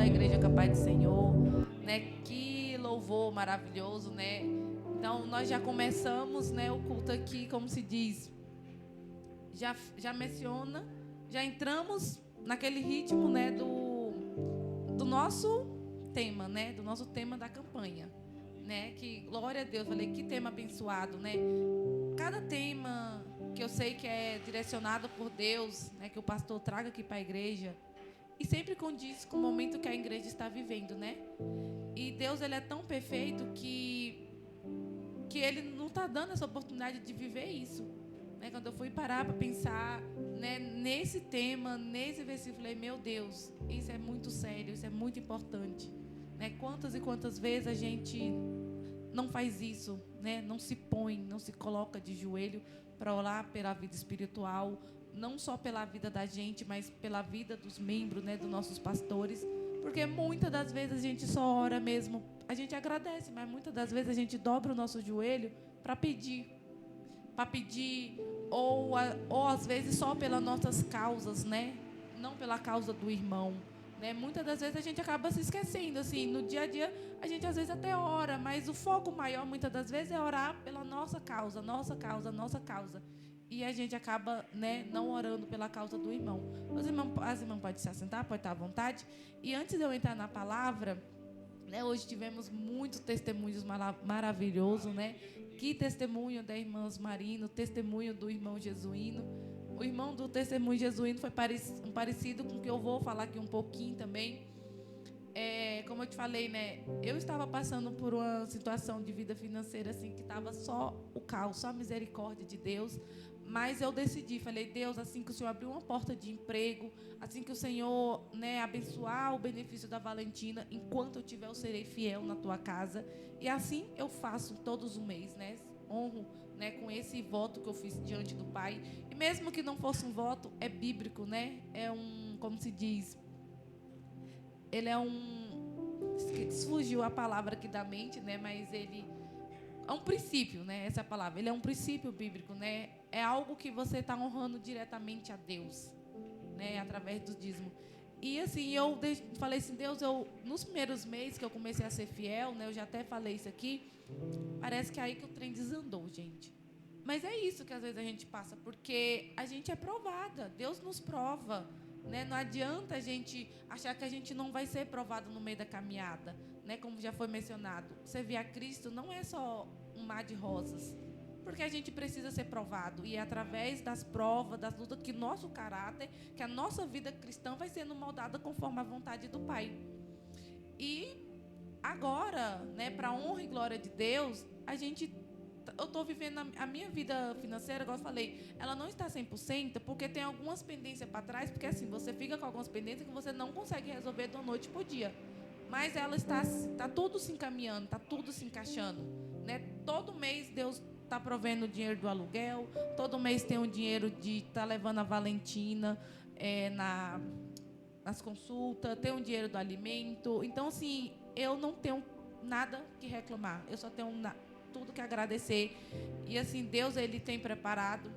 da Igreja Capaz do Senhor, né? Que louvor maravilhoso, né? Então, nós já começamos, né, o culto aqui, como se diz, já menciona, já entramos naquele ritmo, né, do nosso tema, né? Do nosso tema da campanha, né? Que, glória a Deus, falei, que tema abençoado, né? Cada tema que eu sei que é direcionado por Deus, né, que o pastor traga aqui para a igreja, e sempre condiz com o momento que a igreja está vivendo, né? E Deus, ele é tão perfeito que ele não está dando essa oportunidade de viver isso, né? Quando eu fui parar para pensar, né, nesse tema, nesse versículo, eu falei, meu Deus, isso é muito sério, isso é muito importante, né? Quantas e quantas vezes a gente não faz isso, né? Não se põe, não se coloca de joelho para orar pela vida espiritual, não só pela vida da gente, mas pela vida dos membros, né, dos nossos pastores, porque muitas das vezes a gente só ora mesmo, a gente agradece, mas muitas das vezes a gente dobra o nosso joelho para pedir, ou às vezes só pelas nossas causas, né? Não pela causa do irmão, né? Muitas das vezes a gente acaba se esquecendo, assim, no dia a dia a gente às vezes até ora, mas o foco maior muitas das vezes é orar pela nossa causa, nossa causa, nossa causa. E a gente acaba, né, não orando pela causa do irmão. As irmãs podem se assentar, podem estar à vontade. E antes de eu entrar na palavra, né, hoje tivemos muitos testemunhos maravilhosos, né? Que testemunho da irmã Marino, testemunho do irmão Jesuíno. O irmão do testemunho Jesuíno foi parecido com o que eu vou falar aqui um pouquinho também. Como eu te falei, né? Eu estava passando por uma situação de vida financeira assim que estava só o caos, só a misericórdia de Deus. Mas eu decidi, falei, Deus, assim que o Senhor abrir uma porta de emprego, assim que o Senhor, né, abençoar o benefício da Valentina, enquanto eu tiver, eu serei fiel na tua casa. E assim eu faço todos os meses, né? Honro, né, com esse voto que eu fiz diante do Pai. E mesmo que não fosse um voto, é bíblico, né? É um, como se diz, ele é um... Fugiu a palavra aqui da mente, né? Mas ele... é um princípio, né? Essa palavra. Ele é um princípio bíblico, né? É algo que você está honrando diretamente a Deus, né? Através do dízimo. E assim, eu falei assim, Deus, nos primeiros meses que eu comecei a ser fiel, né? Eu já até falei isso aqui. Parece que é aí que o trem desandou, gente. Mas é isso que às vezes a gente passa, porque a gente é provada. Deus nos prova, né? Não adianta a gente achar que a gente não vai ser provado no meio da caminhada, né? Como já foi mencionado. Servir a Cristo não é só um mar de rosas, porque a gente precisa ser provado. E é através das provas, das lutas, que nosso caráter, que a nossa vida cristã vai sendo moldada conforme a vontade do Pai. E agora, né, para a honra e glória de Deus, eu estou vivendo a minha vida financeira, igual eu falei, ela não está 100%, porque tem algumas pendências para trás, porque assim, você fica com algumas pendências que você não consegue resolver de uma noite para o dia. Mas ela está tudo se encaminhando, está tudo se encaixando, né? Todo mês Deus está provendo o dinheiro do aluguel, todo mês tem o dinheiro de estar levando a Valentina nas consultas, tem o dinheiro do alimento. Então, assim, eu não tenho nada que reclamar, eu só tenho tudo que agradecer. E assim, Deus, ele tem preparado,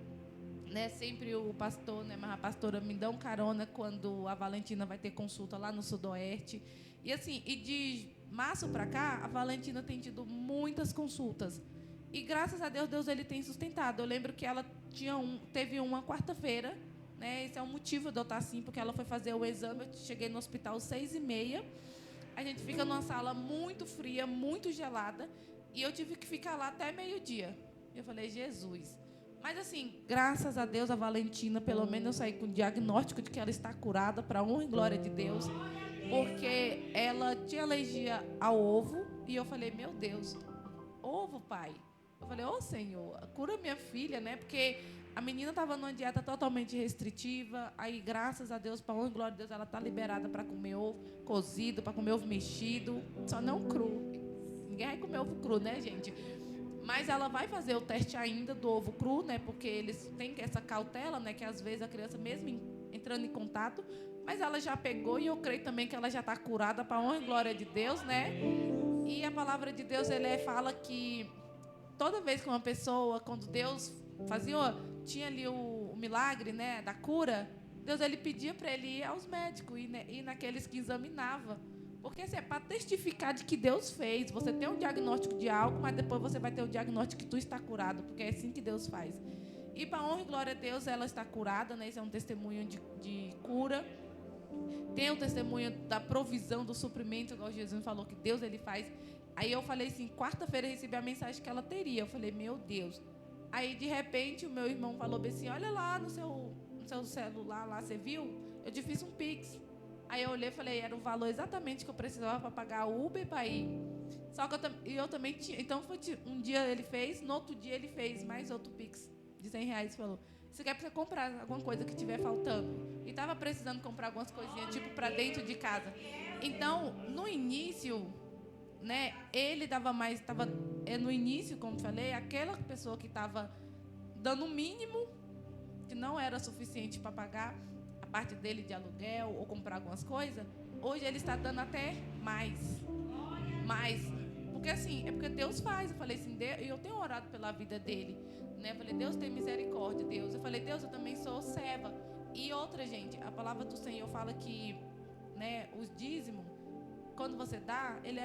né? Sempre o pastor, né, mas a pastora me dá um carona quando a Valentina vai ter consulta lá no Sudoeste. E assim, e de março para cá, a Valentina tem tido muitas consultas. E graças a Deus, Deus, ele tem sustentado. Eu lembro que ela teve uma quarta-feira, né? Esse é o motivo de eu estar assim, porque ela foi fazer o exame. Eu cheguei no hospital às 6h30. A gente fica numa sala muito fria, muito gelada. E eu tive que ficar lá até meio-dia. Eu falei, Jesus. Mas assim, graças a Deus, a Valentina, pelo menos eu saí com o diagnóstico de que ela está curada, para a honra e glória de Deus. Porque ela tinha alergia ao ovo. E eu falei, meu Deus, ovo, pai? Eu falei, ô Senhor, cura minha filha, né? Porque a menina estava numa dieta totalmente restritiva. Aí, graças a Deus, para a honra e glória de Deus, ela está liberada para comer ovo cozido, para comer ovo mexido. Só não cru. Ninguém vai comer ovo cru, né, gente? Mas ela vai fazer o teste ainda do ovo cru, né? Porque eles têm essa cautela, né? Que às vezes a criança, mesmo entrando em contato, mas ela já pegou, e eu creio também que ela já está curada, para a honra e glória de Deus, né? E a palavra de Deus, fala que toda vez que uma pessoa, quando Deus tinha ali o milagre, né, da cura, Deus, ele pedia para ele ir aos médicos, e naqueles que examinava. Porque assim, é para testificar de que Deus fez. Você tem um diagnóstico de algo, mas depois você vai ter o diagnóstico que tu está curado, porque é assim que Deus faz. E para honra e glória a Deus, ela está curada, né? Isso é um testemunho de cura. Tem o testemunho da provisão, do suprimento, igual Jesus falou, que Deus ele faz. Aí eu falei assim, quarta-feira eu recebi a mensagem que ela teria. Eu falei, meu Deus. Aí, de repente, o meu irmão falou assim, olha lá no seu celular, lá, você viu? Eu te fiz um Pix. Aí eu olhei e falei, era o valor exatamente que eu precisava para pagar o Uber para ir. Só que eu também tinha. Então, um dia ele fez, no outro dia ele fez mais outro Pix de R$100. Falou, você quer para comprar alguma coisa que estiver faltando? E estava precisando comprar algumas coisinhas, tipo, para dentro de casa. Então, no início, né, ele dava mais. No início, como falei, aquela pessoa que estava dando o mínimo, que não era suficiente para pagar a parte dele de aluguel ou comprar algumas coisas, hoje ele está dando até mais. Porque assim, é porque Deus faz. Eu falei assim, e eu tenho orado pela vida dele, né? Eu falei, Deus tem misericórdia, Deus. Eu falei, Deus, eu também sou serva. E outra, gente, a palavra do Senhor fala que, né, os dízimos, quando você dá, ele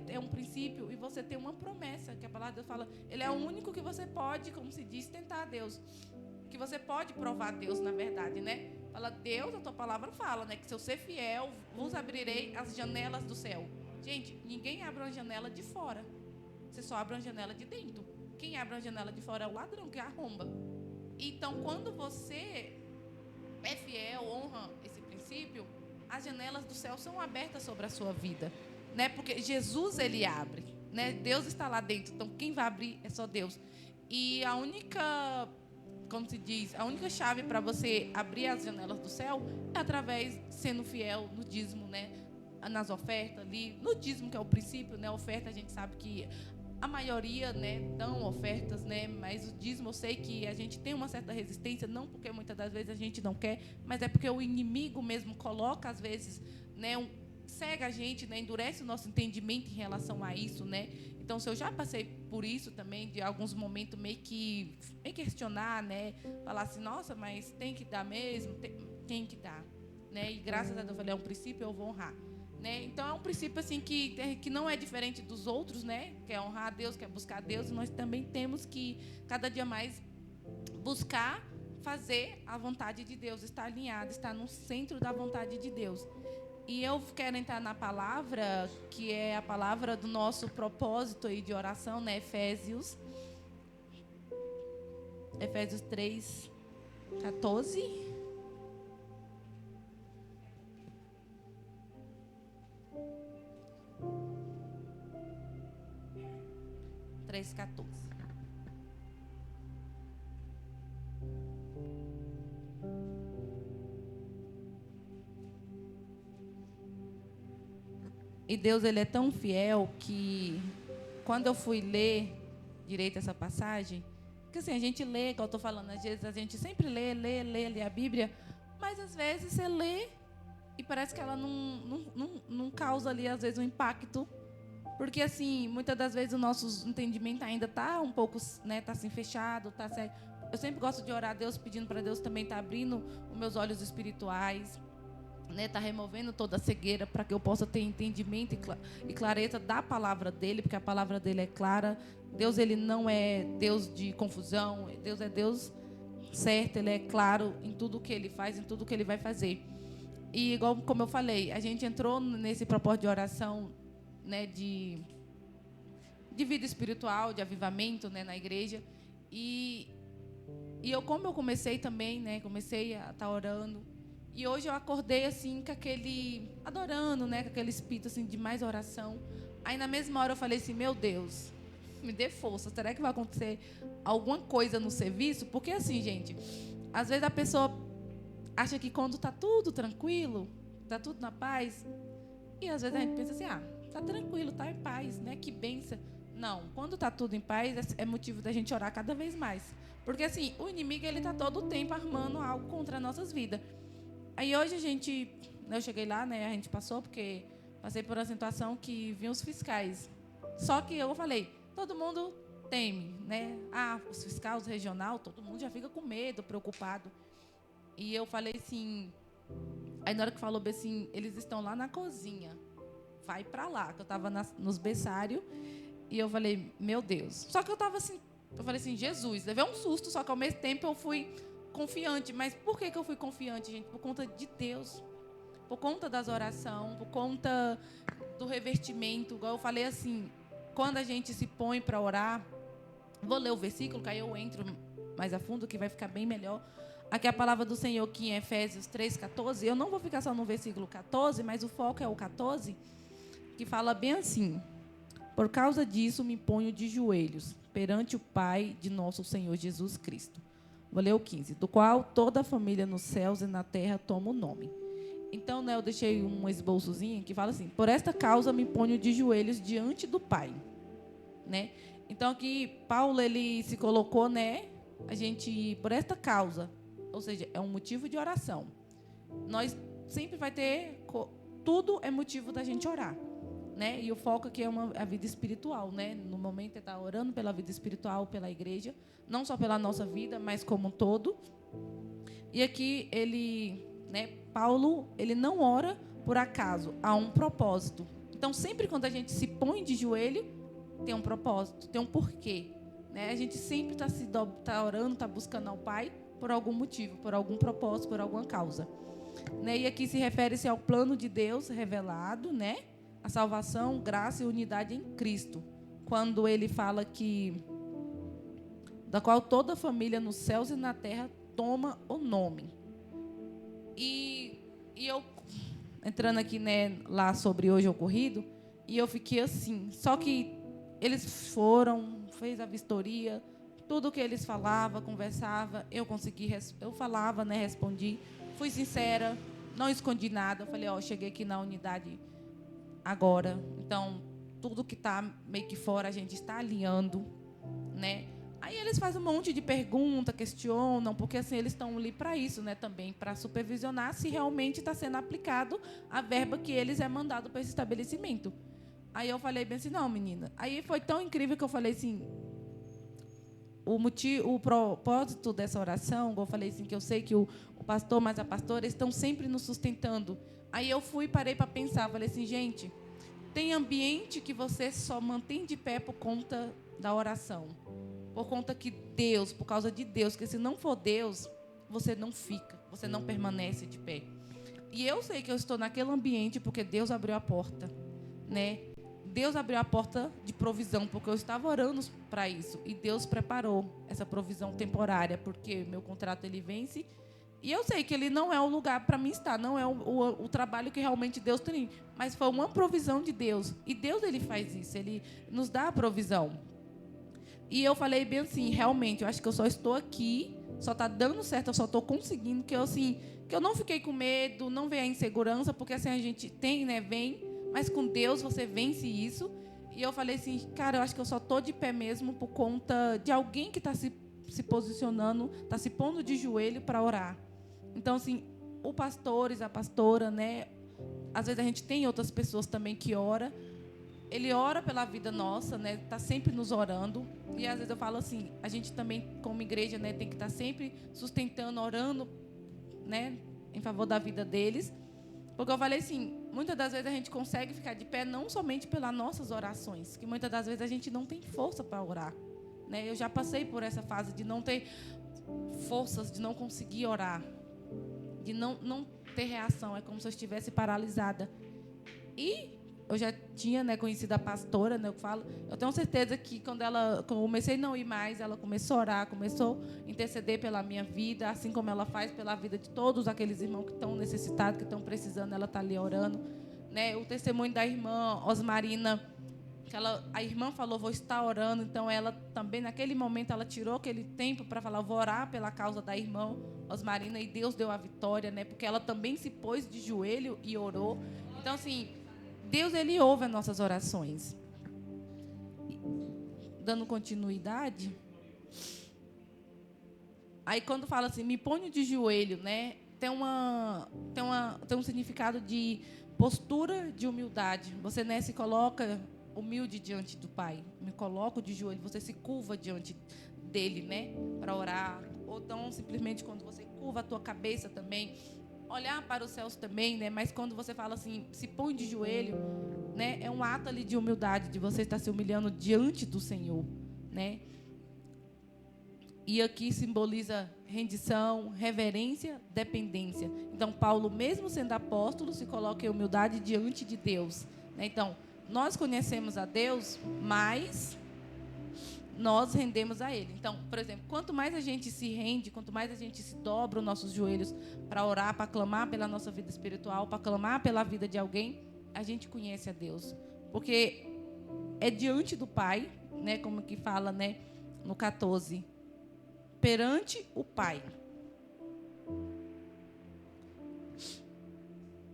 é um princípio e você tem uma promessa, que a palavra de Deus fala, ele é o único que você pode, como se diz, tentar a Deus. Que você pode provar a Deus, na verdade, né? Fala, Deus, a tua palavra fala, né? Que se eu ser fiel, vos abrirei as janelas do céu. Gente, ninguém abre uma janela de fora. Você só abre uma janela de dentro. Quem abre uma janela de fora é o ladrão, que arromba. Então, quando você é fiel, honra esse princípio, as janelas do céu são abertas sobre a sua vida, né? Porque Jesus, ele abre, né? Deus está lá dentro, então quem vai abrir é só Deus. E a única, como se diz, a única chave para você abrir as janelas do céu é através de sendo fiel no dízimo, né? Nas ofertas ali, no dízimo, que é o princípio, né? Oferta, a gente sabe que a maioria, né, dão ofertas, né? Mas o dízimo, eu sei que a gente tem uma certa resistência, não porque muitas das vezes a gente não quer, mas é porque o inimigo mesmo coloca, às vezes, né, cega a gente, né, endurece o nosso entendimento em relação a isso, né? Então, se eu já passei por isso também, de alguns momentos meio que questionar, né? Falar assim, nossa, mas tem que dar mesmo? Tem que dar, né? E graças a Deus, eu falei, é um princípio, eu vou honrar. Né? Então é um princípio assim que não é diferente dos outros, né? Que é honrar a Deus, que é buscar a Deus. Nós também temos que cada dia mais buscar fazer a vontade de Deus, estar alinhado, estar no centro da vontade de Deus. E eu quero entrar na palavra, que é a palavra do nosso propósito aí de oração, né? Efésios 3:14. E Deus, ele é tão fiel que quando eu fui ler direito essa passagem, porque assim, a gente lê, igual eu estou falando, às vezes a gente sempre lê a Bíblia, mas às vezes você lê e parece que ela não causa ali, às vezes, um impacto. Porque, assim, muitas das vezes o nosso entendimento ainda está um pouco, né, tá assim, fechado, tá certo. Eu sempre gosto de orar a Deus, pedindo para Deus também estar abrindo os meus olhos espirituais, né, tá removendo toda a cegueira para que eu possa ter entendimento e clareza da palavra dele, porque a palavra dele é clara. Deus, ele não é Deus de confusão, Deus é Deus certo, ele é claro em tudo que ele faz, em tudo que ele vai fazer. E igual como eu falei, a gente entrou nesse propósito de oração, né, de vida espiritual, de avivamento, né, na igreja. E como eu comecei também, né, comecei a estar orando. E hoje eu acordei assim com aquele adorando, né, com aquele espírito assim de mais oração. Aí na mesma hora eu falei assim, meu Deus, me dê força. Será que vai acontecer alguma coisa no serviço? Porque assim, gente, às vezes a pessoa acha que quando está tudo tranquilo, está tudo na paz, e às vezes a gente pensa assim, está tranquilo, está em paz, né? Que bênção. Não, quando está tudo em paz, é motivo da gente orar cada vez mais. Porque assim, o inimigo, ele está todo o tempo armando algo contra as nossas vidas. Aí hoje eu cheguei lá, né? A gente passou, porque passei por uma situação que vinham os fiscais. Só que eu falei, todo mundo teme, né? Os fiscais regional, todo mundo já fica com medo, preocupado. E eu falei assim, aí na hora que falou assim, eles estão lá na cozinha. vai para lá. Que eu estava nos berçários e eu falei, meu Deus. Só que eu estava assim, eu falei assim, Jesus, levei um susto, só que ao mesmo tempo eu fui confiante. Mas por que eu fui confiante, gente? Por conta de Deus. Por conta das orações, por conta do revertimento. Igual eu falei assim, quando a gente se põe para orar, vou ler o versículo, que aí eu entro mais a fundo, que vai ficar bem melhor. Aqui é a palavra do Senhor, que em Efésios 3:14. Eu não vou ficar só no versículo 14, mas o foco é o 14, que fala bem assim: por causa disso me ponho de joelhos perante o Pai de nosso Senhor Jesus Cristo. Vou ler o 15. Do qual toda a família nos céus e na terra toma o nome. Então, né, eu deixei um esboçozinho que fala assim: por esta causa me ponho de joelhos diante do Pai, né? Então aqui Paulo ele se colocou, né? A gente por esta causa, ou seja, é um motivo de oração. Nós sempre vai ter, tudo é motivo da gente orar, né? E o foco aqui é a vida espiritual, né? No momento é estar orando pela vida espiritual, pela igreja, não só pela nossa vida, mas como um todo. E aqui ele, né? Paulo, ele não ora por acaso, há um propósito. Então, sempre quando a gente se põe de joelho, tem um propósito, tem um porquê, né? A gente sempre está orando, está buscando ao Pai por algum motivo, por algum propósito, por alguma causa, né? E aqui se refere-se ao plano de Deus revelado, né? A salvação, graça e unidade em Cristo. Quando ele fala que da qual toda a família nos céus e na terra toma o nome. E eu, entrando aqui, né, lá sobre hoje ocorrido, e eu fiquei assim, só que eles fez a vistoria, tudo que eles falavam, conversavam, eu falava, né, respondi, fui sincera, não escondi nada, eu falei, cheguei aqui na unidade agora, então, tudo que está meio que fora, a gente está alinhando, né? Aí eles fazem um monte de perguntas, questionam, porque assim, eles estão ali para isso, né, também, para supervisionar se realmente está sendo aplicado a verba que eles é mandado para esse estabelecimento. Aí eu falei bem assim, não, menina. Aí foi tão incrível que eu falei assim, o propósito dessa oração, eu falei assim, que eu sei que o pastor, mas a pastora, estão sempre nos sustentando. Aí eu parei para pensar, falei assim, gente, tem ambiente que você só mantém de pé por conta da oração. Por conta que Deus, por causa de Deus, que se não for Deus, você não fica, você não permanece de pé. E eu sei que eu estou naquele ambiente porque Deus abriu a porta, né? Deus abriu a porta de provisão, porque eu estava orando para isso. E Deus preparou essa provisão temporária, porque meu contrato ele vence. E eu sei que ele não é o lugar para mim estar, não é o trabalho que realmente Deus tem. Mas foi uma provisão de Deus. E Deus ele faz isso, ele nos dá a provisão. E eu falei bem assim, realmente, eu acho que eu só estou aqui, só está dando certo, eu só estou conseguindo, que eu não fiquei com medo, não veio a insegurança, porque assim a gente tem, né, vem, mas com Deus você vence isso. E eu falei assim, cara, eu acho que eu só estou de pé mesmo por conta de alguém que está se posicionando, está se pondo de joelho para orar. Então, assim, o pastores, a pastora, né, às vezes a gente tem outras pessoas também que oram. Ele ora pela vida nossa, né? Está sempre nos orando. E às vezes eu falo assim, a gente também, como igreja, né, tem que estar sempre sustentando, orando, né, em favor da vida deles. Porque eu falei assim, muitas das vezes a gente consegue ficar de pé não somente pelas nossas orações, que muitas das vezes a gente não tem força para orar, né? Eu já passei por essa fase de não ter forças, de não conseguir orar, de não ter reação. É como se eu estivesse paralisada. E eu já tinha, né, conhecido a pastora, né, eu tenho certeza que quando eu comecei a não ir mais, ela começou a orar, começou a interceder pela minha vida, assim como ela faz pela vida de todos aqueles irmãos que estão necessitados, que estão precisando, ela está ali orando, né? O testemunho da irmã Osmarina, que a irmã falou, vou estar orando, então ela também, naquele momento, ela tirou aquele tempo para falar, vou orar pela causa da irmã Osmarina, e Deus deu a vitória, né? Porque ela também se pôs de joelho e orou. Então, assim, Deus, ele ouve as nossas orações. Dando continuidade. Aí, quando fala assim, me ponho de joelho, né? Tem um significado de postura de humildade. Você, né, se coloca humilde diante do Pai. Me coloco de joelho. Você se curva diante dele, né? Para orar. Ou então, simplesmente, quando você curva a tua cabeça também, olhar para os céus também, né? Mas quando você fala assim, se põe de joelho, né? É um ato ali de humildade, de você estar se humilhando diante do Senhor, né? E aqui simboliza rendição, reverência, dependência. Então, Paulo, mesmo sendo apóstolo, se coloca em humildade diante de Deus, né? Então, nós conhecemos a Deus, mas nós rendemos a Ele. Então, por exemplo, quanto mais a gente se rende, quanto mais a gente se dobra os nossos joelhos para orar, para clamar pela nossa vida espiritual, para clamar pela vida de alguém, a gente conhece a Deus. Porque é diante do Pai, né, como que fala, né, no 14, perante o Pai.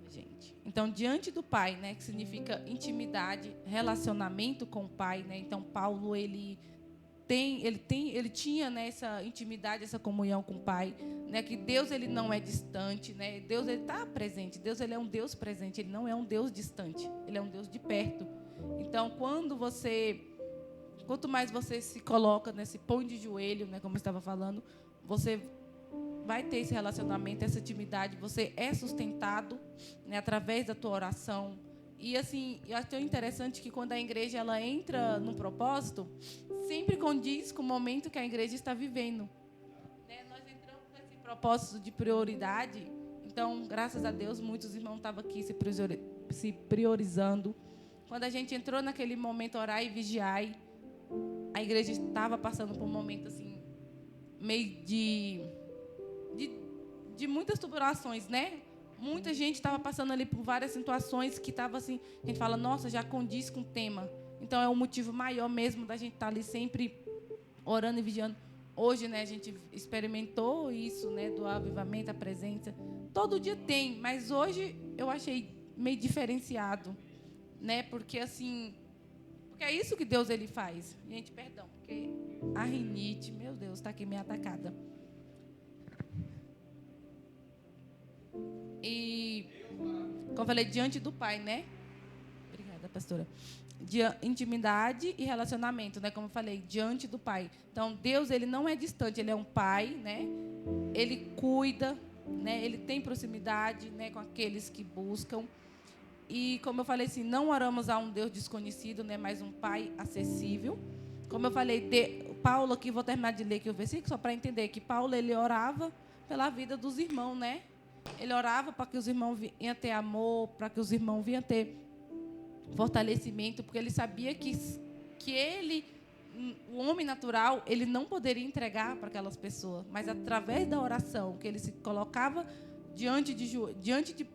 Gente, então, diante do Pai, né, que significa intimidade, relacionamento com o Pai, né? Então, Paulo, ele tinha, né, essa intimidade, essa comunhão com o Pai, né, que Deus, ele não é distante, né? Deus, ele está presente. Deus, ele é um Deus presente. Ele não é um Deus distante. Ele é um Deus de perto. Então, quanto mais você se coloca, né, se põe de joelho, né, como eu estava falando, você vai ter esse relacionamento, essa intimidade. Você é sustentado, né, através da tua oração. E assim, eu acho interessante que quando a igreja ela entra num propósito, sempre condiz com o momento que a igreja está vivendo, né? Nós entramos nesse propósito de prioridade. Então, graças a Deus, muitos irmãos estavam aqui se priorizando. Quando a gente entrou naquele momento orar e vigiar, a igreja estava passando por um momento assim, meio de muitas tribulações, né? Muita gente estava passando ali por várias situações que estava assim, a gente fala, nossa, já condiz com o tema. Então, é um motivo maior mesmo da gente estar ali sempre orando e vigiando. Hoje, né, a gente experimentou isso, né, do avivamento, a presença. Todo dia tem, mas hoje eu achei meio diferenciado, né? Porque é isso que Deus ele faz. Gente, perdão, porque a rinite, meu Deus, está aqui meio atacada. E, como eu falei, diante do Pai, né? Obrigada, pastora. De intimidade e relacionamento, né? Como eu falei, diante do Pai. Então, Deus, ele não é distante, ele é um Pai, né? Ele cuida, né? Ele tem proximidade, né, com aqueles que buscam. E, como eu falei assim, não oramos a um Deus desconhecido, né, mas um Pai acessível. Como eu falei, Paulo, aqui, vou terminar de ler aqui o versículo, só para entender que Paulo, ele orava pela vida dos irmãos, né? Ele orava para que os irmãos vinham ter amor, para que os irmãos vinham ter fortalecimento, porque ele sabia que ele, o homem natural, ele não poderia entregar para aquelas pessoas, mas através da oração, que ele se colocava diante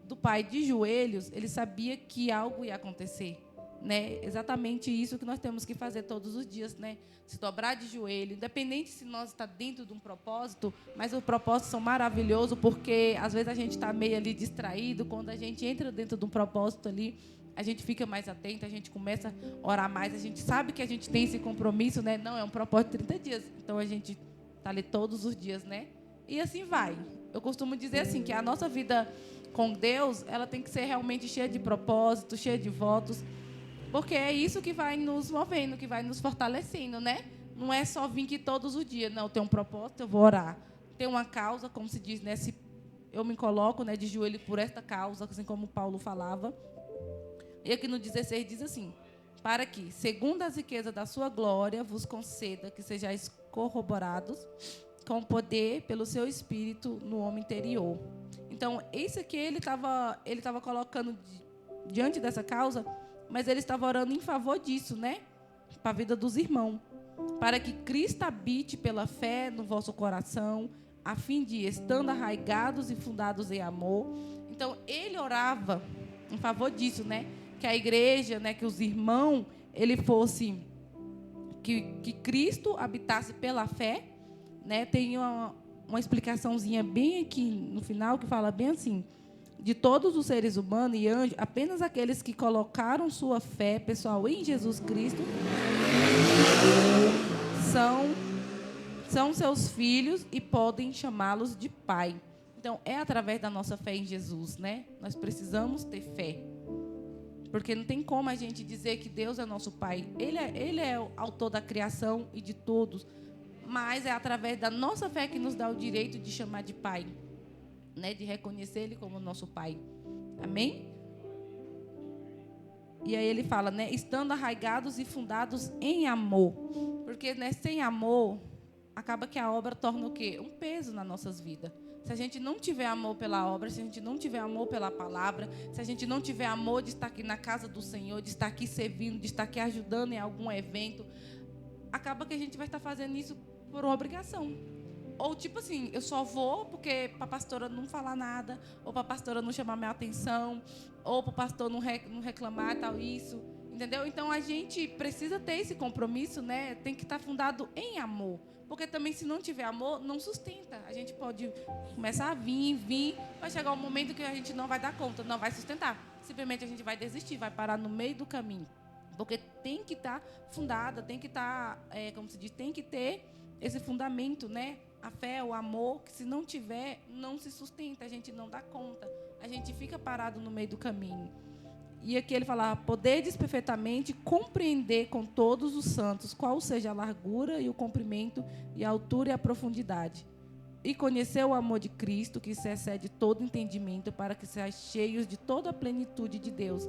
do Pai de joelhos, ele sabia que algo ia acontecer, né? Exatamente isso que nós temos que fazer todos os dias, né? Se dobrar de joelho, independente se nós está dentro de um propósito, mas os propósitos são maravilhosos, porque às vezes a gente está meio ali distraído. Quando a gente entra dentro de um propósito ali, a gente fica mais atento, a gente começa a orar mais, a gente sabe que a gente tem esse compromisso, né? Não, é um propósito de 30 dias, então a gente está ali todos os dias, né? E assim vai. Eu costumo dizer assim, que a nossa vida com Deus, ela tem que ser realmente cheia de propósito, cheia de votos, porque é isso que vai nos movendo, que vai nos fortalecendo, né? Não é só vir aqui todos os dias. Não, eu tenho um propósito, eu vou orar. Tem uma causa, como se diz, né? Se eu me coloco, né, de joelho por esta causa, assim como Paulo falava. E aqui no 16 diz assim, para que, segundo as riquezas da sua glória, vos conceda que sejais corroborados com poder pelo seu Espírito no homem interior. Então, esse aqui ele estava colocando diante dessa causa, mas ele estava orando em favor disso, né? Para a vida dos irmãos. Para que Cristo habite pela fé no vosso coração, a fim de, estando arraigados e fundados em amor. Então, ele orava em favor disso, né? Que a igreja, né? Que os irmãos, ele fosse... Que Cristo habitasse pela fé, né? Tem uma explicaçãozinha bem aqui no final, que fala bem assim... De todos os seres humanos e anjos, apenas aqueles que colocaram sua fé, pessoal, em Jesus Cristo, são seus filhos e podem chamá-los de pai. Então, é através da nossa fé em Jesus, né? Nós precisamos ter fé. Porque não tem como a gente dizer que Deus é nosso pai. Ele é o autor da criação e de todos. Mas é através da nossa fé que nos dá o direito de chamar de pai. Né, de reconhecer Ele como nosso Pai. Amém? E aí ele fala, né, estando arraigados e fundados em amor. Porque, né, sem amor, acaba que a obra torna o quê? Um peso nas nossas vidas. Se a gente não tiver amor pela obra, se a gente não tiver amor pela palavra, se a gente não tiver amor de estar aqui na casa do Senhor, de estar aqui servindo, de estar aqui ajudando em algum evento, acaba que a gente vai estar fazendo isso por uma obrigação. Ou tipo assim, eu só vou porque para a pastora não falar nada, ou para a pastora não chamar minha atenção, ou para o pastor não reclamar tal isso, entendeu? Então a gente precisa ter esse compromisso, né? Tem que estar fundado em amor, porque também se não tiver amor, não sustenta. A gente pode começar a vir, vai chegar um momento que a gente não vai dar conta, não vai sustentar. Simplesmente a gente vai desistir, vai parar no meio do caminho, porque tem que estar fundada, tem que estar, como se diz, tem que ter esse fundamento, né? A fé, o amor, que se não tiver, não se sustenta, a gente não dá conta, a gente fica parado no meio do caminho. E aqui ele fala, podedes perfeitamente compreender com todos os santos qual seja a largura e o comprimento e a altura e a profundidade. E conhecer o amor de Cristo, que se excede todo entendimento, para que sejais cheios de toda a plenitude de Deus.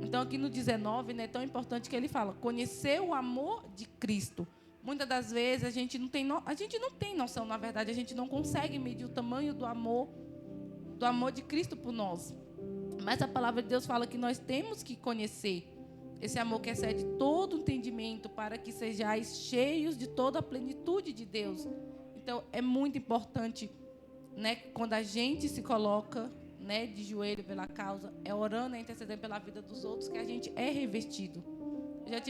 Então aqui no 19, né, é tão importante que ele fala, conhecer o amor de Cristo. Muitas das vezes a gente não tem noção, na verdade, a gente não consegue medir o tamanho do amor de Cristo por nós. Mas a palavra de Deus fala que nós temos que conhecer esse amor que excede todo o entendimento, para que sejais cheios de toda a plenitude de Deus. Então, é muito importante, né, quando a gente se coloca, né, de joelho pela causa, orando e intercedendo pela vida dos outros, que a gente é revestido. Já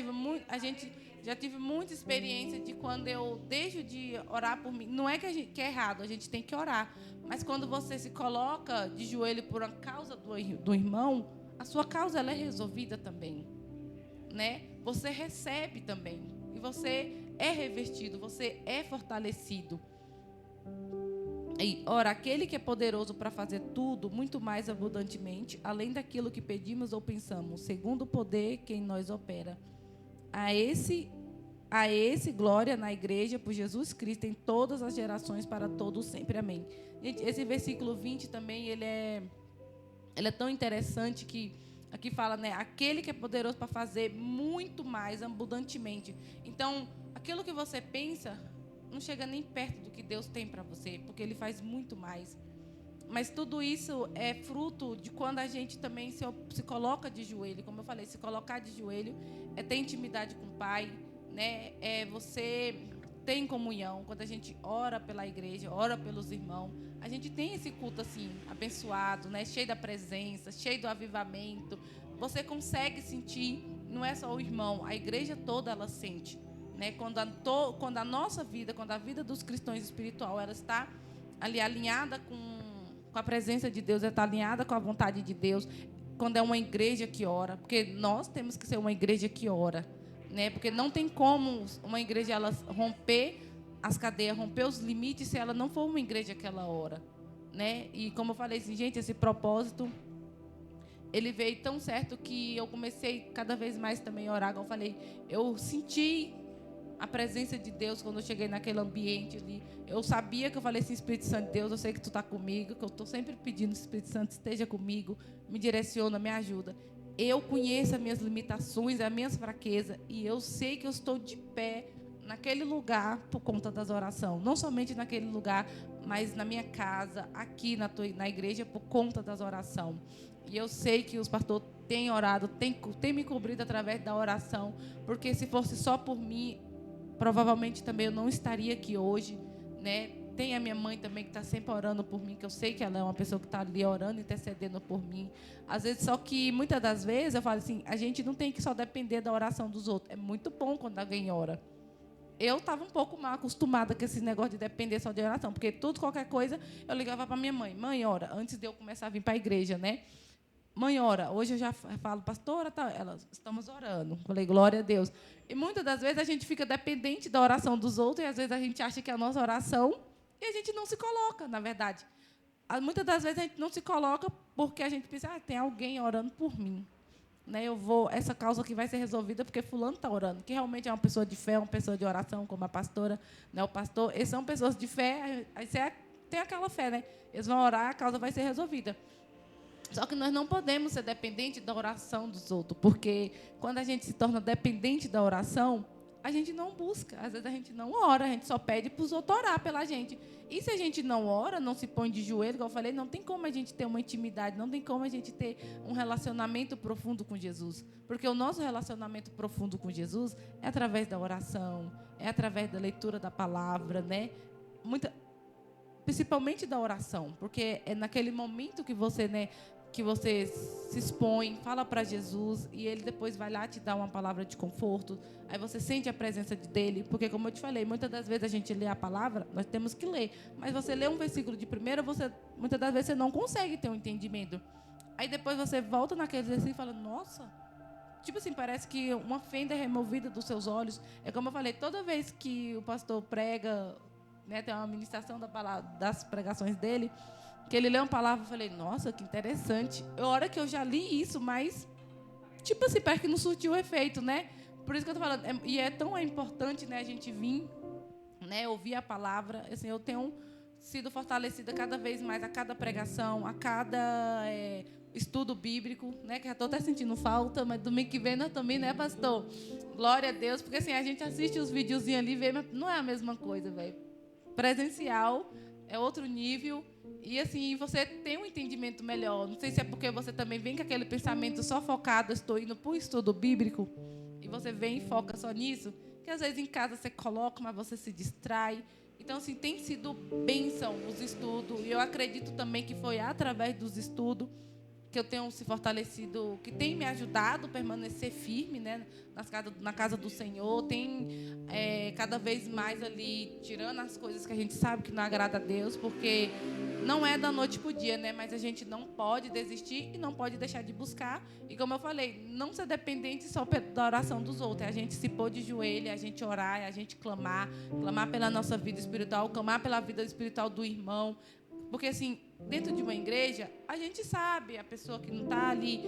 tive muita experiência de quando eu deixo de orar por mim. Não é que é errado, a gente tem que orar. Mas quando você se coloca de joelho por uma causa do irmão, a sua causa ela é resolvida também, né? Você recebe também. E você é revestido, você é fortalecido. E, ora, aquele que é poderoso para fazer tudo, muito mais abundantemente, além daquilo que pedimos ou pensamos, segundo o poder que em nós opera. A esse glória na igreja por Jesus Cristo em todas as gerações, para todos sempre. Amém. Gente, esse versículo 20 também, ele é tão interessante que aqui fala, né? Aquele que é poderoso para fazer muito mais abundantemente. Então, aquilo que você pensa não chega nem perto do que Deus tem para você, porque Ele faz muito mais. Mas tudo isso é fruto de quando a gente também se coloca de joelho. Como eu falei, se colocar de joelho é ter intimidade com o Pai, né? É você ter comunhão. Quando a gente ora pela igreja, ora pelos irmãos, a gente tem esse culto assim, abençoado, né? Cheio da presença, cheio do avivamento. Você consegue sentir, não é só o irmão, a igreja toda ela sente, né? Quando a nossa vida, quando a vida dos cristãos espiritual, ela está ali alinhada com a presença de Deus, ela está alinhada com a vontade de Deus, quando é uma igreja que ora, porque nós temos que ser uma igreja que ora, né? Porque não tem como uma igreja ela romper as cadeias, romper os limites, se ela não for uma igreja que ela ora, né? E como eu falei assim, gente, esse propósito ele veio tão certo que eu comecei cada vez mais também a orar. Como eu falei, eu senti a presença de Deus quando eu cheguei naquele ambiente ali. Eu sabia que eu falei assim, Espírito Santo de Deus, eu sei que tu está comigo, que eu estou sempre pedindo, Espírito Santo, esteja comigo, me direciona, me ajuda. Eu conheço as minhas limitações, as minhas fraquezas, e eu sei que eu estou de pé naquele lugar por conta das orações. Não somente naquele lugar, mas na minha casa, aqui na igreja, por conta das orações. E eu sei que os pastores têm orado, têm me cobrido através da oração, porque se fosse só por mim, provavelmente também eu não estaria aqui hoje, né? Tem a minha mãe também que está sempre orando por mim, que eu sei que ela é uma pessoa que está ali orando, intercedendo por mim. Às vezes, só que muitas das vezes eu falo assim, a gente não tem que só depender da oração dos outros. É muito bom quando alguém ora. Eu estava um pouco mal acostumada com esse negócio de depender só de oração, porque qualquer coisa, eu ligava para minha mãe. Mãe, ora, antes de eu começar a vir para a igreja, né? Mãe, ora, hoje eu já falo, pastora, tá, estamos orando. Falei, glória a Deus. E muitas das vezes a gente fica dependente da oração dos outros, e às vezes a gente acha que é a nossa oração, e a gente não se coloca, na verdade. Muitas das vezes a gente não se coloca porque a gente pensa, tem alguém orando por mim. Né, essa causa aqui vai ser resolvida porque fulano está orando, que realmente é uma pessoa de fé, uma pessoa de oração, como a pastora, né, o pastor, eles são pessoas de fé, aí você tem aquela fé, né? Eles vão orar, a causa vai ser resolvida. Só que nós não podemos ser dependentes da oração dos outros, porque quando a gente se torna dependente da oração, a gente não busca. Às vezes a gente não ora, a gente só pede para os outros orar pela gente. E se a gente não ora, não se põe de joelho, igual eu falei, não tem como a gente ter uma intimidade, não tem como a gente ter um relacionamento profundo com Jesus. Porque o nosso relacionamento profundo com Jesus é através da oração, é através da leitura da palavra, né? Principalmente da oração, porque é naquele momento que você, né, que você se expõe, fala para Jesus e ele depois vai lá te dar uma palavra de conforto. Aí você sente a presença dele, porque como eu te falei, muitas das vezes a gente lê a palavra, nós temos que ler, mas você lê um versículo de primeira, muitas das vezes você não consegue ter um entendimento. Aí depois você volta naquele versículo e fala, nossa, tipo assim, parece que uma fenda é removida dos seus olhos. É como eu falei, toda vez que o pastor prega, né, tem uma ministração da palavra, das pregações dele, que ele lê uma palavra, eu falei, nossa, que interessante. A hora que eu já li isso, mas, tipo assim, parece que não surtiu efeito, né? Por isso que eu tô falando, e é tão importante, né, a gente vir, né, ouvir a palavra. Assim, eu tenho sido fortalecida cada vez mais a cada pregação, a cada estudo bíblico, né, que já estou até sentindo falta, mas domingo que vem nós também, né, pastor? Glória a Deus, porque assim, a gente assiste os videozinhos ali, vê, mas não é a mesma coisa, velho. Presencial é outro nível. E assim, você tem um entendimento melhor. Não sei se é porque você também vem com aquele pensamento só focado, estou indo para o estudo bíblico, e você vem e foca só nisso, que às vezes em casa você coloca, mas você se distrai. Então, assim, tem sido bênção os estudos. E eu acredito também que foi através dos estudos que eu tenho se fortalecido, que tem me ajudado a permanecer firme, né, na casa do Senhor, tem cada vez mais ali tirando as coisas que a gente sabe que não agrada a Deus, porque não é da noite para o dia, né, mas a gente não pode desistir e não pode deixar de buscar. E como eu falei, não ser dependente só da oração dos outros, é a gente se pôr de joelho, é a gente orar, é a gente clamar pela nossa vida espiritual, clamar pela vida espiritual do irmão. Porque, assim, dentro de uma igreja, a gente sabe a pessoa que não está ali,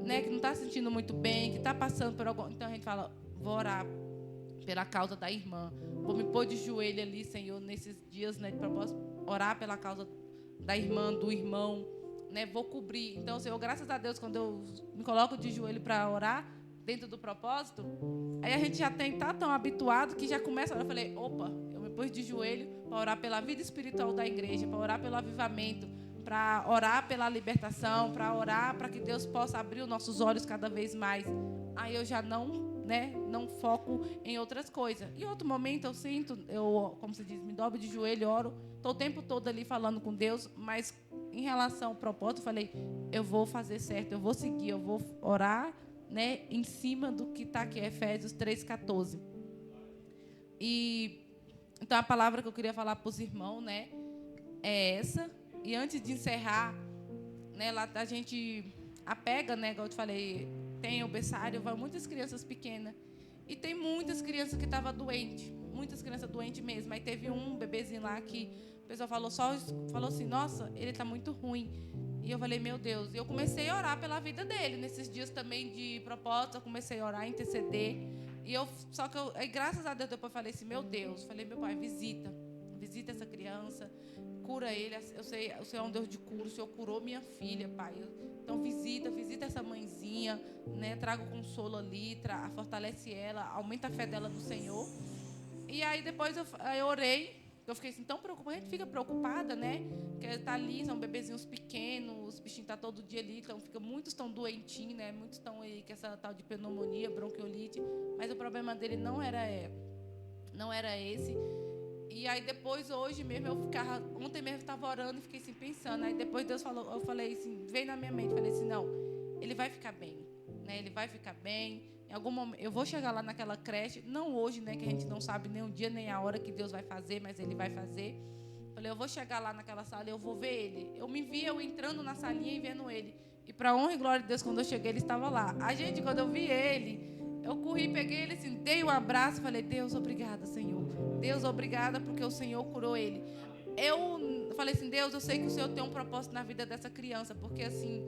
né, que não está se sentindo muito bem, que está passando por algum... Então, a gente fala, vou orar pela causa da irmã. Vou me pôr de joelho ali, Senhor, nesses dias, né, de propósito, orar pela causa da irmã, do irmão, né, vou cobrir. Então, Senhor, graças a Deus, quando eu me coloco de joelho para orar, dentro do propósito, aí a gente já está tão habituado que já começa... Eu falei, opa, eu me pus de joelho para orar pela vida espiritual da igreja, para orar pelo avivamento, para orar pela libertação, para orar para que Deus possa abrir os nossos olhos cada vez mais. Aí eu já não foco em outras coisas. Em outro momento eu sinto, como se diz, me dobro de joelho, oro, estou o tempo todo ali falando com Deus, mas em relação ao propósito, eu falei, eu vou fazer certo, eu vou seguir, eu vou orar, né, em cima do que está aqui, Efésios 3,14. E então a palavra que eu queria falar para os irmãos, né, é essa. E antes de encerrar, né, lá a gente apega, né, igual eu te falei, tem o berçário, vai muitas crianças pequenas. E tem muitas crianças que estavam doentes, muitas crianças doentes mesmo. Aí teve um bebezinho lá que o pessoal falou assim, nossa, ele está muito ruim. E eu falei, meu Deus. E eu comecei a orar pela vida dele. Nesses dias também de propósito, eu comecei a orar, interceder. Aí, graças a Deus, depois eu falei assim, meu Deus. Falei, meu pai, visita essa criança, cura ele. Eu sei, o Senhor é um Deus de cura, o Senhor curou minha filha, pai. Então, visita essa mãezinha, né? Traga o consolo ali, fortalece ela, aumenta a fé dela no Senhor. E aí, depois eu orei. Eu fiquei assim, tão preocupada, a gente fica preocupada, né? Porque está ali, são bebezinhos pequenos, os bichinhos estão todo dia ali, então muitos estão doentinhos, né? Muitos estão aí com essa tal de pneumonia, bronquiolite, mas o problema dele não era esse. E aí depois, hoje mesmo, ontem mesmo eu estava orando e fiquei assim, pensando, aí depois Deus falou, eu falei assim, veio na minha mente, falei assim, não, ele vai ficar bem, né? Ele vai ficar bem. Em algum momento, eu vou chegar lá naquela creche, não hoje, né, que a gente não sabe nem o dia nem a hora que Deus vai fazer, mas Ele vai fazer. Falei, eu vou chegar lá naquela sala e eu vou ver Ele. Eu me via eu entrando na salinha e vendo Ele. E para honra e glória de Deus, quando eu cheguei, Ele estava lá. Quando eu vi Ele, eu corri, peguei Ele assim, dei um abraço e falei, Deus, obrigada, Senhor. Deus, obrigada porque o Senhor curou Ele. Eu falei assim, Deus, eu sei que o Senhor tem um propósito na vida dessa criança, porque assim,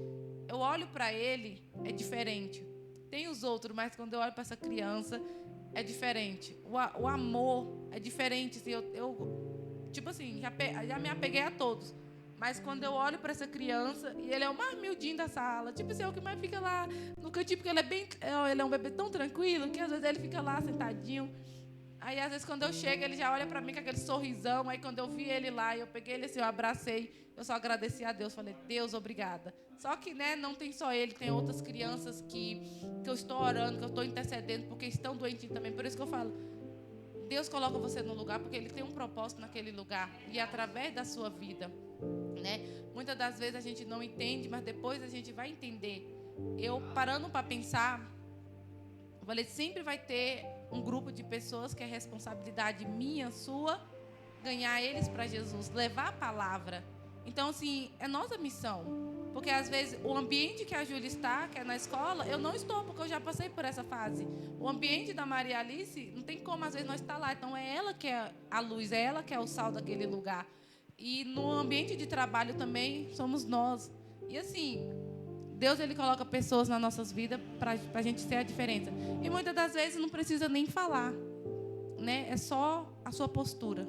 eu olho para Ele, é diferente. Tem os outros, mas quando eu olho para essa criança, é diferente. O amor é diferente. Assim, tipo assim, já me apeguei a todos. Mas quando eu olho para essa criança, e ele é o mais miudinho da sala, tipo assim, é o que mais fica lá no cantinho, porque ele é um bebê tão tranquilo, que às vezes ele fica lá sentadinho. Aí, às vezes, quando eu chego, ele já olha para mim com aquele sorrisão. Aí, quando eu vi ele lá, eu peguei ele assim, eu abracei, eu só agradeci a Deus. Falei, Deus, obrigada. Só que, né, não tem só ele, tem outras crianças que eu estou orando, que eu estou intercedendo, porque estão doentinhos também. Por isso que eu falo, Deus coloca você no lugar, porque Ele tem um propósito naquele lugar. E através da sua vida, né? Muitas das vezes a gente não entende, mas depois a gente vai entender. Eu, parando para pensar, eu falei, sempre vai ter um grupo de pessoas que é responsabilidade minha, sua, ganhar eles para Jesus, levar a palavra. Então, assim, é nossa missão. Porque, às vezes, o ambiente que a Júlia está, que é na escola, eu não estou, porque eu já passei por essa fase. O ambiente da Maria Alice, não tem como, às vezes, nós estar lá. Então, é ela que é a luz, é ela que é o sal daquele lugar. E no ambiente de trabalho também, somos nós. E, assim, Deus, Ele coloca pessoas nas nossas vidas para a gente ser a diferença. E muitas das vezes não precisa nem falar, né? É só a sua postura.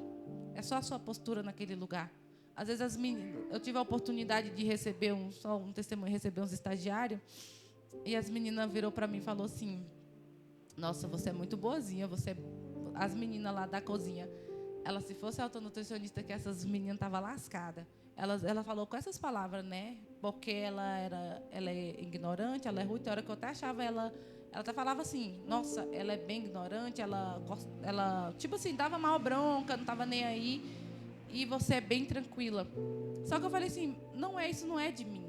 É só a sua postura naquele lugar. Às vezes as meninas, eu tive a oportunidade de receber só um testemunho, receber uns estagiários, e as meninas virou para mim e falou assim: nossa, você é muito boazinha, as meninas lá da cozinha, ela, se fosse autonutricionista, que essas meninas estavam lascadas. Ela falou com essas palavras, né? Porque ela é ignorante, ela é ruim. Tem hora que eu até achava ela até falava assim, nossa, ela é bem ignorante, ela tipo assim, dava mal bronca, não estava nem aí, e você é bem tranquila. Só que eu falei assim, isso não é de mim.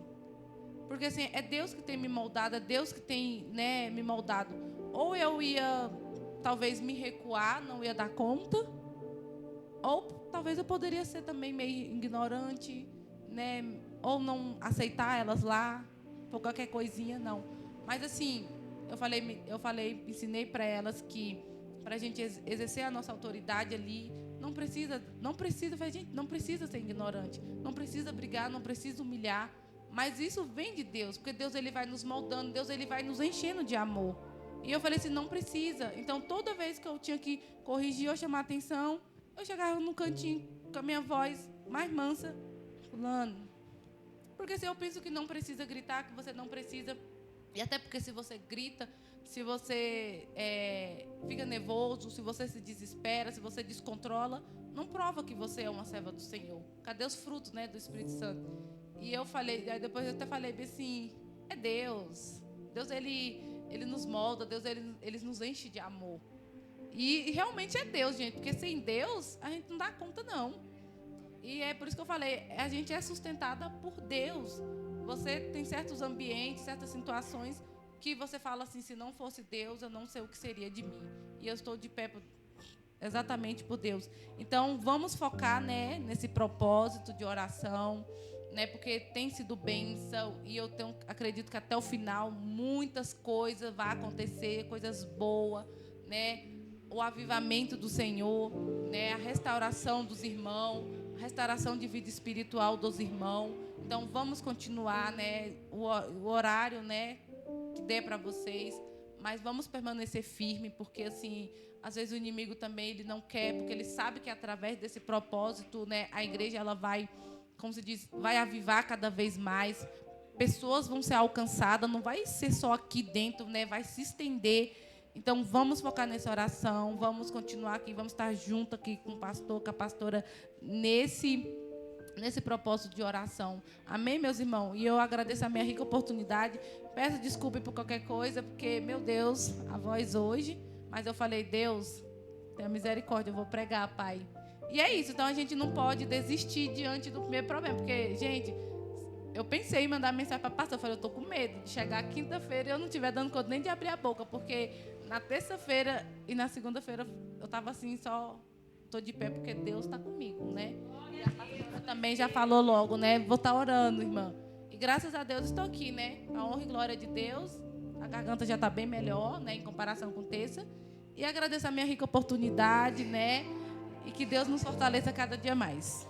Porque assim, é Deus que tem me moldado, é Deus que tem, né, me moldado. Ou eu ia, talvez, me recuar, não ia dar conta, ou talvez eu poderia ser também meio ignorante, né, ou não aceitar elas lá, por qualquer coisinha, não. Mas assim, ensinei para elas que para a gente exercer a nossa autoridade ali, não precisa, gente, não precisa ser ignorante, não precisa brigar, não precisa humilhar, mas isso vem de Deus, porque Deus, Ele vai nos moldando, Deus, Ele vai nos enchendo de amor. E eu falei assim, não precisa. Então, toda vez que eu tinha que corrigir ou chamar atenção, eu chegava no cantinho com a minha voz mais mansa, fulano. Porque assim, eu penso que não precisa gritar, que você não precisa. E até porque se você grita, se você fica nervoso, se você se desespera, se você descontrola, não prova que você é uma serva do Senhor. Cadê os frutos, né, do Espírito Santo? E eu falei, aí depois eu até falei assim, é Deus. Deus, Ele nos molda, Deus, ele nos enche de amor. E realmente é Deus, gente, porque sem Deus a gente não dá conta, não. E é por isso que eu falei, a gente é sustentada por Deus. Você tem certos ambientes, certas situações que você fala assim, se não fosse Deus, eu não sei o que seria de mim. E eu estou de pé exatamente por Deus. Então, vamos focar, né, nesse propósito de oração, né, porque tem sido bênção e eu acredito que até o final muitas coisas vão acontecer, coisas boas, né, o avivamento do Senhor, né, a restauração dos irmãos, a restauração de vida espiritual dos irmãos. Então, vamos continuar, né, o horário, né, que der para vocês, mas vamos permanecer firme, porque, assim, às vezes o inimigo também, ele não quer, porque ele sabe que através desse propósito, né, a igreja, ela vai, como se diz, vai avivar cada vez mais, pessoas vão ser alcançadas, não vai ser só aqui dentro, né, vai se estender. Então, vamos focar nessa oração, vamos continuar aqui, vamos estar junto aqui com o pastor, com a pastora, nesse propósito de oração. Amém, meus irmãos? E eu agradeço a minha rica oportunidade. Peço desculpa por qualquer coisa, porque, meu Deus, a voz hoje. Mas eu falei, Deus, tenha misericórdia, eu vou pregar, Pai. E é isso, então a gente não pode desistir diante do primeiro problema. Porque, gente, eu pensei em mandar mensagem para a pastora. Eu falei, eu estou com medo de chegar quinta-feira e eu não estiver dando conta nem de abrir a boca. Porque na terça-feira e na segunda-feira eu estava assim, só estou de pé porque Deus está comigo, né? E a pastora também já falou logo, né? Vou estar orando, irmã. E graças a Deus estou aqui, né? A honra e glória de Deus. A garganta já está bem melhor, né? Em comparação com terça. E agradeço a minha rica oportunidade, né? E que Deus nos fortaleça cada dia mais.